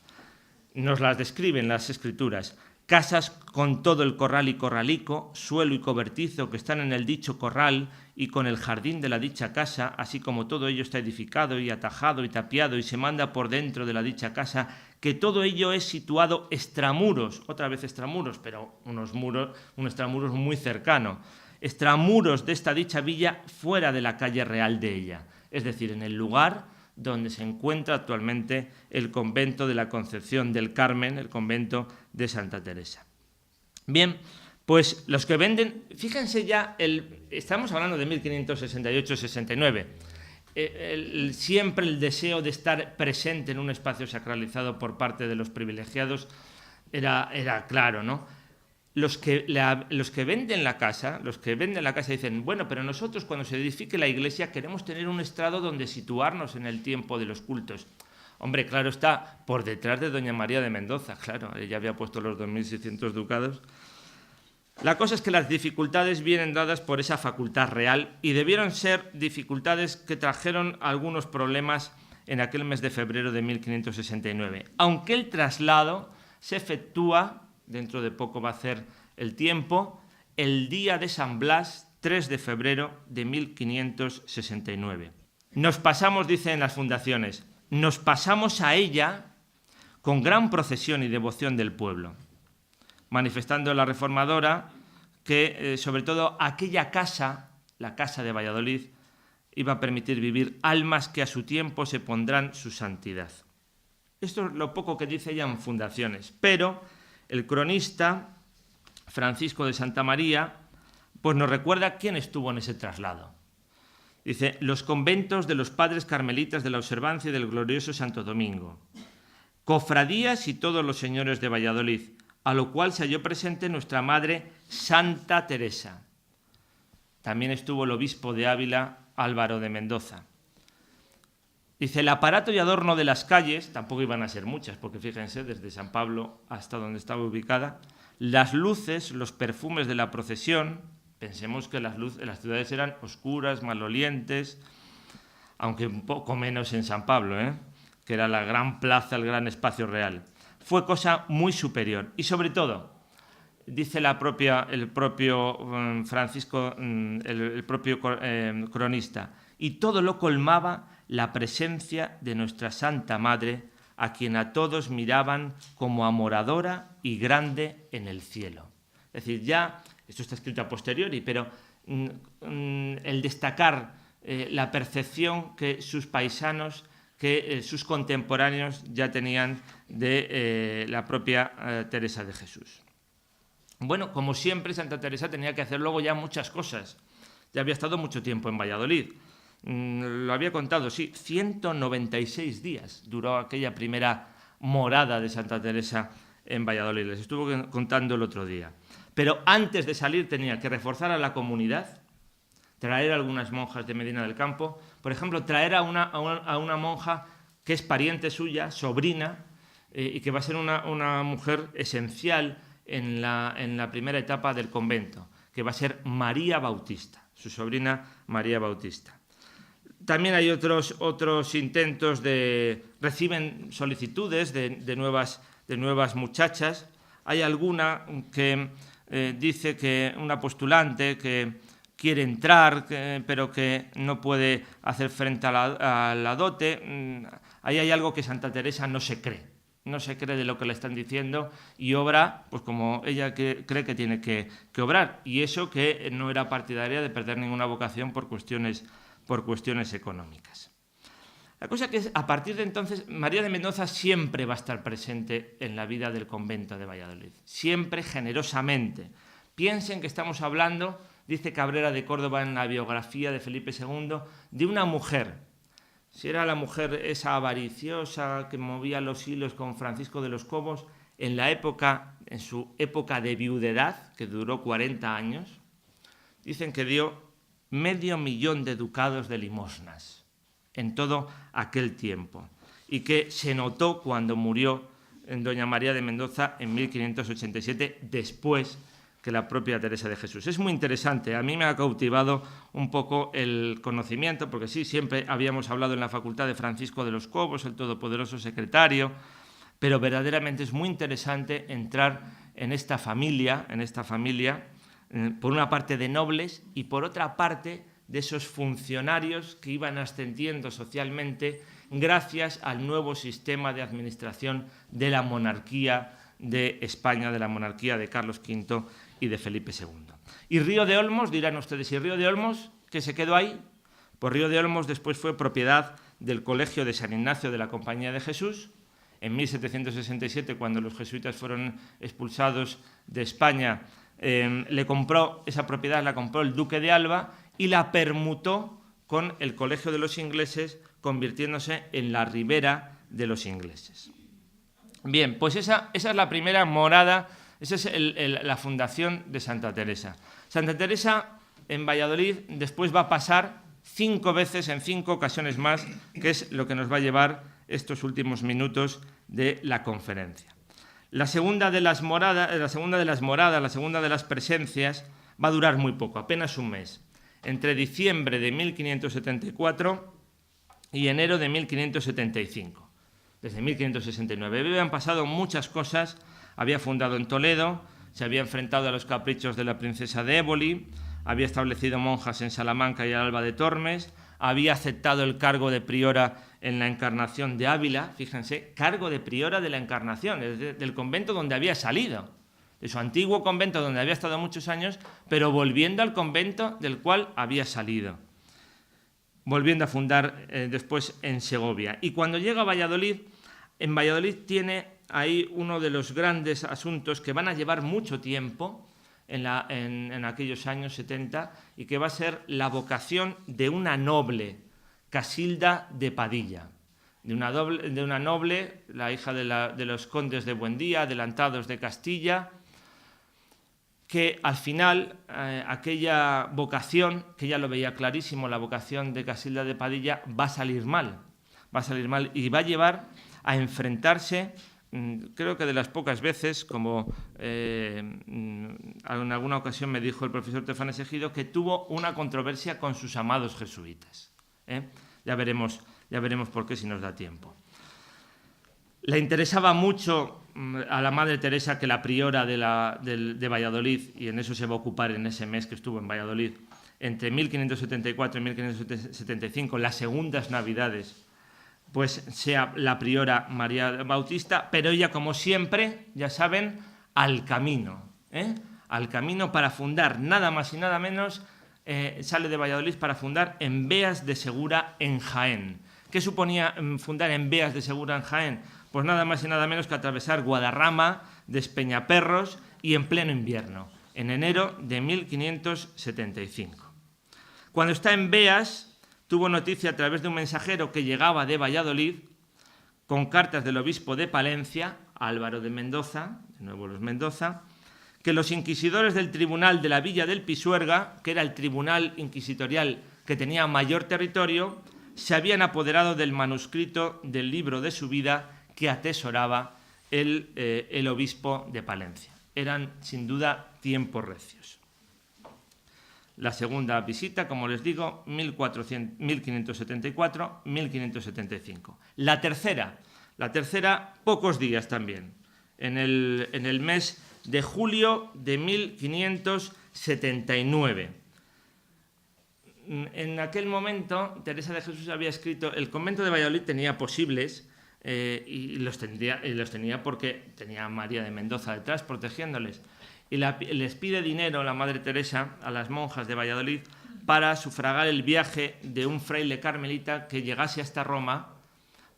Nos las describen las escrituras: casas con todo el corral y corralico, suelo y cobertizo que están en el dicho corral y con el jardín de la dicha casa, así como todo ello está edificado y atajado y tapiado y se manda por dentro de la dicha casa, que todo ello es situado extramuros, otra vez extramuros, pero un extramuros muy cercano, extramuros de esta dicha villa, fuera de la calle real de ella, es decir, en el lugar donde se encuentra actualmente el convento de la Concepción del Carmen, el convento de Santa Teresa. Bien, pues los que venden, fíjense ya, estamos hablando de 1568-69, siempre el deseo de estar presente en un espacio sacralizado por parte de los privilegiados era claro, ¿no? Los que venden la casa, dicen, bueno, pero nosotros cuando se edifique la iglesia queremos tener un estrado donde situarnos en el tiempo de los cultos. Hombre, claro está, por detrás de doña María de Mendoza, claro, ella había puesto los 2.600 ducados. La cosa es que las dificultades vienen dadas por esa facultad real y debieron ser dificultades que trajeron algunos problemas en aquel mes de febrero de 1569. Aunque el traslado se efectúa, dentro de poco va a ser el tiempo, el día de San Blas, 3 de febrero de 1569. Nos pasamos, dice en las fundaciones, nos pasamos a ella con gran procesión y devoción del pueblo, manifestando la reformadora que, sobre todo, aquella casa, la casa de Valladolid, iba a permitir vivir almas que a su tiempo se pondrán su santidad. Esto es lo poco que dice ella en fundaciones, pero el cronista Francisco de Santa María pues nos recuerda quién estuvo en ese traslado. Dice, los conventos de los padres carmelitas de la Observancia del glorioso Santo Domingo, cofradías y todos los señores de Valladolid, a lo cual se halló presente nuestra madre Santa Teresa. También estuvo el obispo de Ávila, Álvaro de Mendoza. Dice, el aparato y adorno de las calles, tampoco iban a ser muchas, porque fíjense, desde San Pablo hasta donde estaba ubicada, las luces, los perfumes de la procesión, pensemos que las ciudades eran oscuras, malolientes, aunque un poco menos en San Pablo, que era la gran plaza, el gran espacio real. Fue cosa muy superior. Y sobre todo, dice el propio Francisco, el propio cronista, y todo lo colmaba la presencia de nuestra Santa Madre, a quien a todos miraban como amoradora y grande en el cielo. Es decir, ya, esto está escrito a posteriori, pero el destacar la percepción que sus paisanos, que sus contemporáneos ya tenían de la propia Teresa de Jesús. Bueno, como siempre, Santa Teresa tenía que hacer luego ya muchas cosas. Ya había estado mucho tiempo en Valladolid. Lo había contado, sí, 196 días duró aquella primera morada de Santa Teresa en Valladolid. Les estuvo contando el otro día. Pero antes de salir tenía que reforzar a la comunidad, traer a algunas monjas de Medina del Campo, por ejemplo, traer a una monja que es pariente suya, sobrina, y que va a ser una mujer esencial en la primera etapa del convento, que va a ser María Bautista, su sobrina María Bautista. También hay otros intentos reciben solicitudes de nuevas muchachas. Hay alguna que dice que una postulante que quiere entrar, pero que no puede hacer frente a la dote. Ahí hay algo que Santa Teresa no se cree. no se cree de lo que le están diciendo y obra pues como ella cree que tiene que obrar. Y eso que no era partidaria de perder ninguna vocación por cuestiones económicas. La cosa que es, a partir de entonces, María de Mendoza siempre va a estar presente en la vida del convento de Valladolid, siempre generosamente. Piensen que estamos hablando, dice Cabrera de Córdoba en la biografía de Felipe II, de una mujer. Si era la mujer esa avariciosa que movía los hilos con Francisco de los Cobos, en su época de viudedad, que duró 40 años, dicen que dio 500.000 ducados de limosnas en todo aquel tiempo, y que se notó cuando murió doña María de Mendoza en 1587, después que la propia Teresa de Jesús. Es muy interesante, a mí me ha cautivado un poco el conocimiento, porque sí, siempre habíamos hablado en la facultad de Francisco de los Cobos, el todopoderoso secretario, pero verdaderamente es muy interesante entrar en esta familia, por una parte de nobles y por otra parte de esos funcionarios que iban ascendiendo socialmente gracias al nuevo sistema de administración de la monarquía de España, de la monarquía de Carlos V y de Felipe II. Y Río de Olmos, dirán ustedes, ¿y Río de Olmos qué se quedó ahí? Pues Río de Olmos después fue propiedad del Colegio de San Ignacio de la Compañía de Jesús. En 1767, cuando los jesuitas fueron expulsados de España, esa propiedad la compró el duque de Alba y la permutó con el Colegio de los Ingleses, convirtiéndose en la Ribera de los Ingleses. Bien, pues esa es la primera morada, esa es la fundación de Santa Teresa. Santa Teresa en Valladolid después va a pasar 5 veces en 5 ocasiones más, que es lo que nos va a llevar estos últimos minutos de la conferencia. La segunda de las presencias va a durar muy poco, apenas un mes, entre diciembre de 1574 y enero de 1575. Desde 1569 habían pasado muchas cosas, había fundado en Toledo, se había enfrentado a los caprichos de la princesa de Éboli, había establecido monjas en Salamanca y Alba de Tormes, había aceptado el cargo de priora en la Encarnación de Ávila, fíjense, cargo de priora de la Encarnación, del convento donde había salido, de su antiguo convento donde había estado muchos años, pero volviendo al convento del cual había salido, volviendo a fundar después en Segovia. Y cuando llega a Valladolid, en Valladolid tiene ahí uno de los grandes asuntos que van a llevar mucho tiempo en aquellos años 70 y que va a ser la vocación de una noble, Casilda de Padilla, de una noble, la hija de los condes de Buendía, adelantados de Castilla, que al final aquella vocación, que ya lo veía clarísimo, la vocación de Casilda de Padilla, va a salir mal y va a llevar a enfrentarse, creo que de las pocas veces, como en alguna ocasión me dijo el profesor Teófanes Ejido, que tuvo una controversia con sus amados jesuitas. Ya veremos por qué si nos da tiempo. Le interesaba mucho a la Madre Teresa que la priora de Valladolid, y en eso se va a ocupar en ese mes que estuvo en Valladolid, entre 1574 y 1575, las segundas Navidades, pues sea la priora María Bautista, pero ella, como siempre, ya saben, al camino para fundar, nada más y nada menos, sale de Valladolid para fundar en Beas de Segura en Jaén. ¿Qué suponía fundar en Beas de Segura en Jaén? Pues nada más y nada menos que atravesar Guadarrama, Despeñaperros y en pleno invierno, en enero de 1575. Cuando está en Beas, tuvo noticia a través de un mensajero que llegaba de Valladolid con cartas del obispo de Palencia, Álvaro de Mendoza, de nuevo los Mendoza, que los inquisidores del tribunal de la Villa del Pisuerga, que era el tribunal inquisitorial que tenía mayor territorio, se habían apoderado del manuscrito del libro de su vida que atesoraba el obispo de Palencia. Eran, sin duda, tiempos recios. La segunda visita, como les digo, 1574-1575. La tercera, pocos días también, en el mes de julio de 1579. En aquel momento, Teresa de Jesús había escrito, el convento de Valladolid tenía posibles y los tenía porque tenía a María de Mendoza detrás protegiéndoles. Y les pide dinero la Madre Teresa a las monjas de Valladolid para sufragar el viaje de un fraile carmelita que llegase hasta Roma,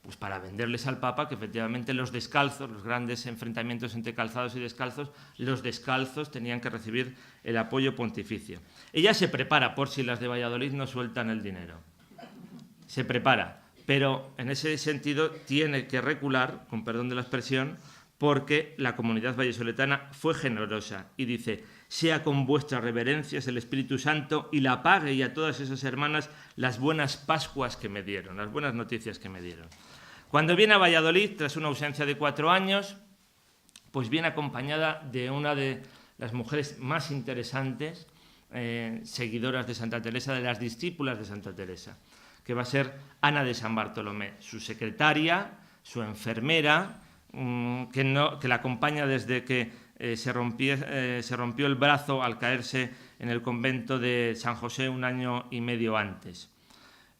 pues para venderles al Papa que efectivamente los descalzos, los grandes enfrentamientos entre calzados y descalzos, los descalzos tenían que recibir el apoyo pontificio. Ella se prepara por si las de Valladolid no sueltan el dinero. Se prepara, pero en ese sentido tiene que recular, con perdón de la expresión, porque la comunidad vallisoletana fue generosa y dice: sea con vuestras reverencias el Espíritu Santo y la pague y a todas esas hermanas las buenas Pascuas que me dieron, las buenas noticias que me dieron. Cuando viene a Valladolid, tras una ausencia de 4 años, pues viene acompañada de una de las mujeres más interesantes, seguidoras de Santa Teresa, de las discípulas de Santa Teresa, que va a ser Ana de San Bartolomé, su secretaria, su enfermera, que la acompaña desde que se rompió el brazo al caerse en el convento de San José 1 año y medio antes.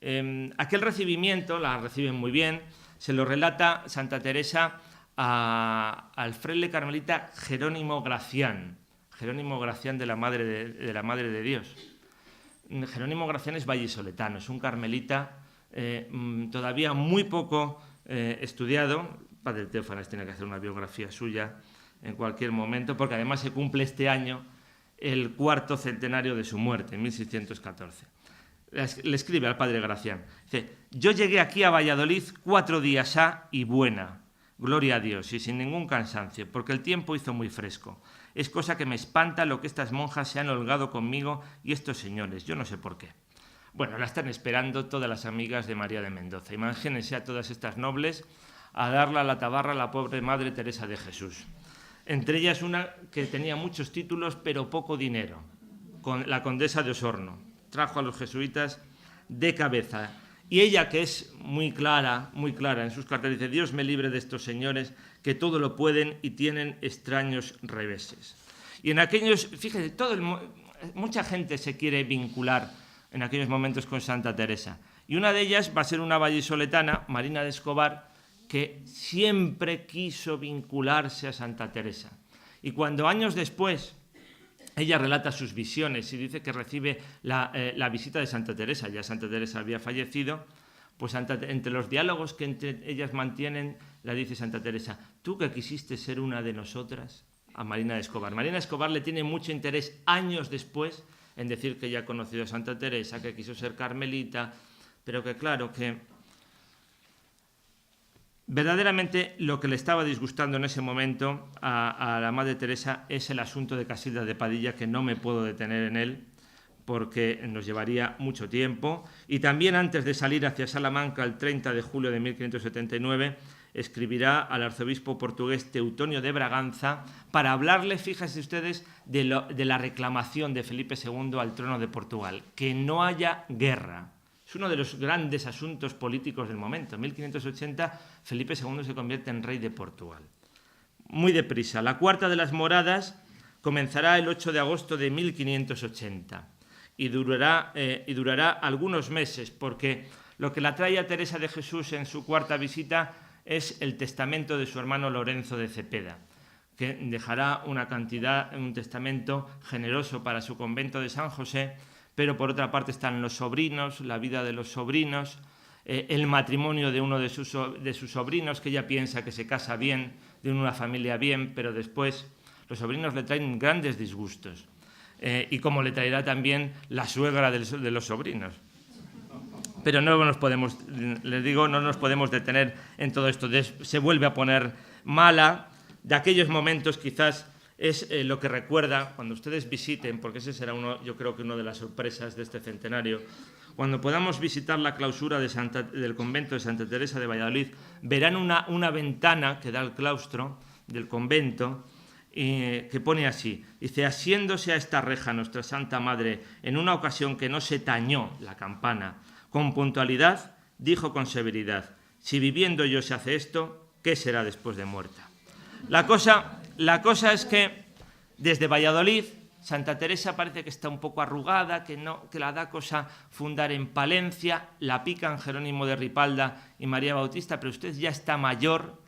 Aquel recibimiento la reciben muy bien, se lo relata Santa Teresa al fraile carmelita Jerónimo Gracián de la Madre de Dios. Jerónimo Gracián es vallisoletano, es un carmelita todavía muy poco estudiado. Padre Teófanes tiene que hacer una biografía suya en cualquier momento, porque además se cumple este año el 4º centenario de su muerte, en 1614. Le escribe al padre Gracián, dice: yo llegué aquí a Valladolid 4 días y buena, gloria a Dios, y sin ningún cansancio, porque el tiempo hizo muy fresco. Es cosa que me espanta lo que estas monjas se han holgado conmigo y estos señores, yo no sé por qué. Bueno, la están esperando todas las amigas de María de Mendoza. Imagínense a todas estas nobles a darle a la tabarra a la pobre Madre Teresa de Jesús. Entre ellas una que tenía muchos títulos pero poco dinero, la condesa de Osorno. Trajo a los jesuitas de cabeza. Y ella, que es muy clara en sus cartas, dice: Dios me libre de estos señores que todo lo pueden y tienen extraños reveses. Y en aquellos, fíjate, mucha gente se quiere vincular en aquellos momentos con Santa Teresa. Y una de ellas va a ser una vallisoletana, Marina de Escobar, que siempre quiso vincularse a Santa Teresa. Y cuando años después ella relata sus visiones y dice que recibe la visita de Santa Teresa, ya Santa Teresa había fallecido, pues entre los diálogos que entre ellas mantienen, la dice Santa Teresa: tú que quisiste ser una de nosotras, a Marina de Escobar. Marina de Escobar le tiene mucho interés años después en decir que ella ha conocido a Santa Teresa, que quiso ser carmelita, pero que claro que verdaderamente lo que le estaba disgustando en ese momento a la Madre Teresa es el asunto de Casilda de Padilla, que no me puedo detener en él porque nos llevaría mucho tiempo. Y también antes de salir hacia Salamanca el 30 de julio de 1579 escribirá al arzobispo portugués Teutonio de Braganza para hablarle, fíjense ustedes, de la reclamación de Felipe II al trono de Portugal, que no haya guerra. Es uno de los grandes asuntos políticos del momento. En 1580 Felipe II se convierte en rey de Portugal. Muy deprisa. La Cuarta de las Moradas comenzará el 8 de agosto de 1580 y durará algunos meses, porque lo que la trae a Teresa de Jesús en su cuarta visita es el testamento de su hermano Lorenzo de Cepeda, que dejará un testamento generoso para su convento de San José. Pero por otra parte están los sobrinos, la vida de los sobrinos, el matrimonio de uno de sus sobrinos, que ella piensa que se casa bien, de una familia bien, pero después los sobrinos le traen grandes disgustos. Y como le traerá también la suegra de los sobrinos. Pero no nos podemos detener en todo esto. Se vuelve a poner mala. De aquellos momentos quizás es lo que recuerda cuando ustedes visiten, porque ese será yo creo que una de las sorpresas de este centenario. Cuando podamos visitar la clausura del convento de Santa Teresa de Valladolid, verán una ventana que da al claustro del convento, que pone así, dice: asiéndose a esta reja nuestra Santa Madre en una ocasión que no se tañó la campana, con puntualidad dijo con severidad: si viviendo yo se hace esto, ¿qué será después de muerta? La cosa es que desde Valladolid Santa Teresa parece que está un poco arrugada, que la da cosa fundar en Palencia, la pican Jerónimo de Ripalda y María Bautista, pero usted ya está mayor,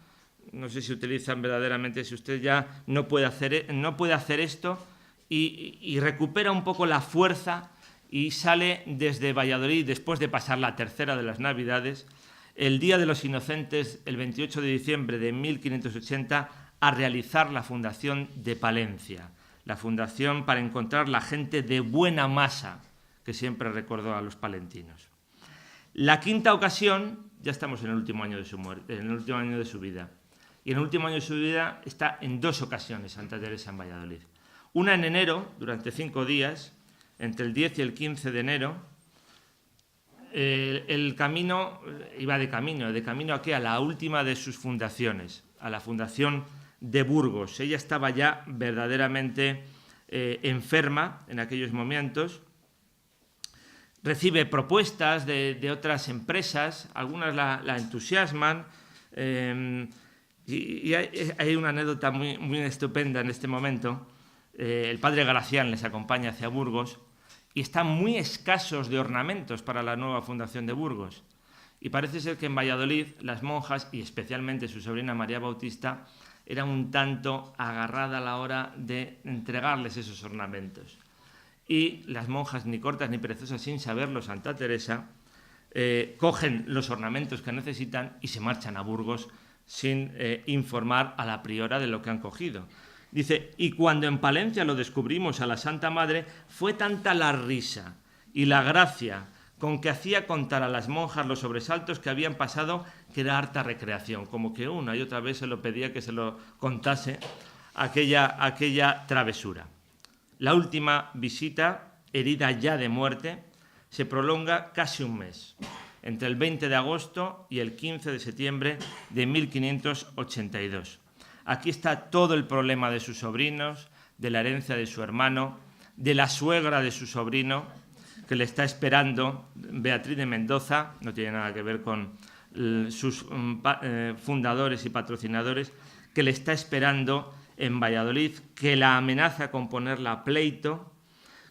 no sé si utilizan verdaderamente, si usted ya no puede hacer esto, y recupera un poco la fuerza y sale desde Valladolid, después de pasar la tercera de las Navidades, el Día de los Inocentes, el 28 de diciembre de 1580, a realizar la fundación de Palencia, la fundación para encontrar la gente de buena masa que siempre recordó a los palentinos. La quinta ocasión, ya estamos en el último año de su muerte, en el último año de su vida, y en el último año de su vida está en 2 ocasiones Santa Teresa en Valladolid. Una en enero, durante 5 días, entre el 10 y el 15 de enero, el camino iba de camino aquí a la última de sus fundaciones, a la fundación de Burgos. Ella estaba ya verdaderamente enferma en aquellos momentos. Recibe propuestas de otras empresas, algunas la entusiasman, y hay una anécdota muy estupenda en este momento. El padre Gracián les acompaña hacia Burgos y están muy escasos de ornamentos para la nueva fundación de Burgos. Y parece ser que en Valladolid las monjas, y especialmente su sobrina María Bautista, era un tanto agarrada a la hora de entregarles esos ornamentos. Y las monjas, ni cortas ni perezosas, sin saberlo Santa Teresa, cogen los ornamentos que necesitan y se marchan a Burgos sin informar a la priora de lo que han cogido. Dice, y cuando en Palencia lo descubrimos a la Santa Madre, fue tanta la risa y la gracia con que hacía contar a las monjas los sobresaltos que habían pasado, que era harta recreación, como que una y otra vez se lo pedía que se lo contase aquella travesura. La última visita, herida ya de muerte, se prolonga casi un mes, entre el 20 de agosto y el 15 de septiembre de 1582. Aquí está todo el problema de sus sobrinos, de la herencia de su hermano, de la suegra de su sobrino, que le está esperando, Beatriz de Mendoza, no tiene nada que ver con sus fundadores y patrocinadores, que le está esperando en Valladolid, que la amenaza con ponerla a pleito,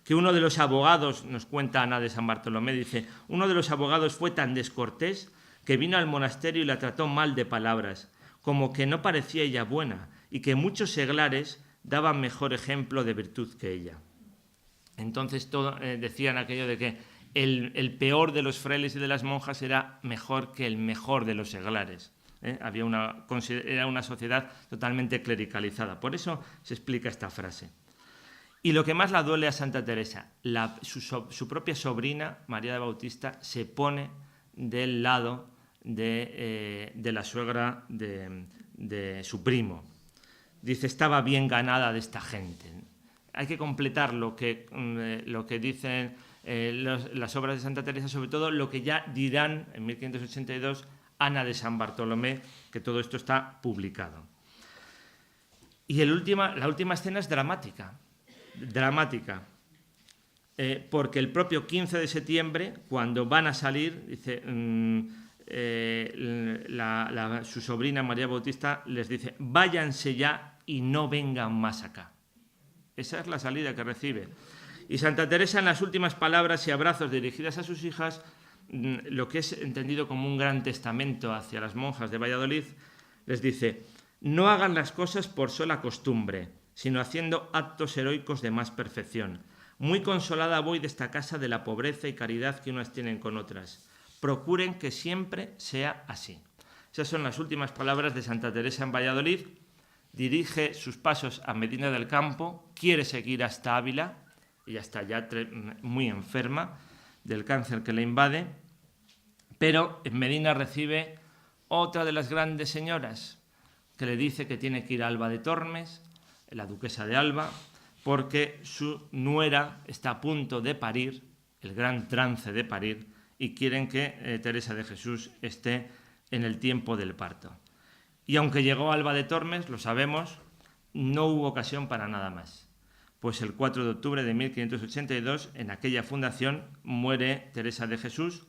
que uno de los abogados, nos cuenta Ana de San Bartolomé, dice, uno de los abogados fue tan descortés que vino al monasterio y la trató mal de palabras, como que no parecía ella buena y que muchos seglares daban mejor ejemplo de virtud que ella. Entonces decían aquello de que el peor de los frailes y de las monjas era mejor que el mejor de los seglares. Era una sociedad totalmente clericalizada. Por eso se explica esta frase. Y lo que más la duele a Santa Teresa, su propia sobrina, María de Bautista, se pone del lado de la suegra de su primo. Dice, estaba bien ganada de esta gente. Hay que completar lo que dicen las obras de Santa Teresa, sobre todo lo que ya dirán en 1582 Ana de San Bartolomé, que todo esto está publicado. Y la última escena es dramática, porque el propio 15 de septiembre, cuando van a salir, dice, su sobrina María Bautista les dice, váyanse ya y no vengan más acá. Esa es la salida que recibe. Y Santa Teresa, en las últimas palabras y abrazos dirigidas a sus hijas, lo que es entendido como un gran testamento hacia las monjas de Valladolid, les dice, no hagan las cosas por sola costumbre, sino haciendo actos heroicos de más perfección. Muy consolada voy de esta casa de la pobreza y caridad que unas tienen con otras. Procuren que siempre sea así. Esas son las últimas palabras de Santa Teresa en Valladolid. Dirige sus pasos a Medina del Campo, quiere seguir hasta Ávila, ella está ya muy enferma del cáncer que le invade, pero en Medina recibe otra de las grandes señoras que le dice que tiene que ir a Alba de Tormes, la duquesa de Alba, porque su nuera está a punto de parir, el gran trance de parir, y quieren que Teresa de Jesús esté en el tiempo del parto. Y aunque llegó a Alba de Tormes, lo sabemos, no hubo ocasión para nada más. Pues el 4 de octubre de 1582, en aquella fundación, muere Teresa de Jesús.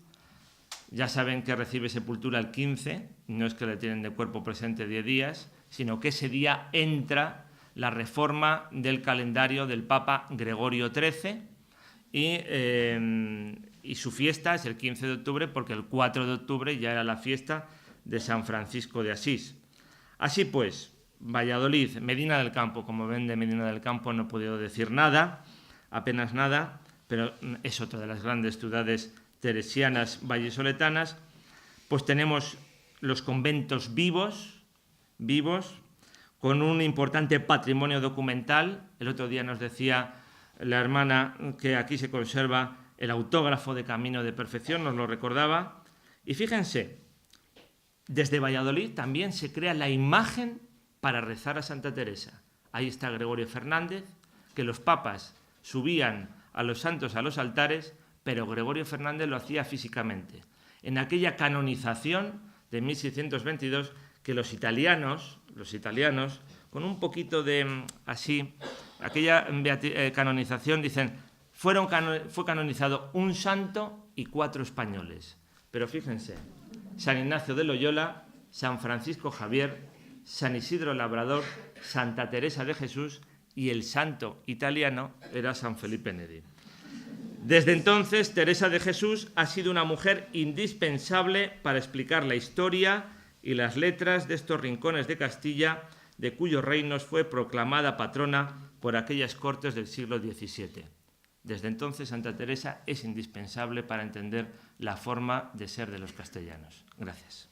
Ya saben que recibe sepultura el 15, no es que le tienen de cuerpo presente 10 días, sino que ese día entra la reforma del calendario del Papa Gregorio XIII y su fiesta es el 15 de octubre porque el 4 de octubre ya era la fiesta de San Francisco de Asís. Así pues, Valladolid, Medina del Campo, como ven, de Medina del Campo no he podido decir nada, apenas nada, pero es otra de las grandes ciudades teresianas vallisoletanas. Pues tenemos los conventos vivos, con un importante patrimonio documental. El otro día nos decía la hermana que aquí se conserva el autógrafo de Camino de Perfección, nos lo recordaba. Y fíjense, desde Valladolid también se crea la imagen para rezar a Santa Teresa. Ahí está Gregorio Fernández, que los papas subían a los santos a los altares, pero Gregorio Fernández lo hacía físicamente. En aquella canonización de 1622 que los italianos, con un poquito de así, aquella canonización dicen, fue canonizado un santo y 4 españoles. Pero fíjense, San Ignacio de Loyola, San Francisco Javier, San Isidro Labrador, Santa Teresa de Jesús y el santo italiano era San Felipe Neri. Desde entonces, Teresa de Jesús ha sido una mujer indispensable para explicar la historia y las letras de estos rincones de Castilla, de cuyos reinos fue proclamada patrona por aquellas cortes del siglo XVII. Desde entonces, Santa Teresa es indispensable para entender la forma de ser de los castellanos. Gracias.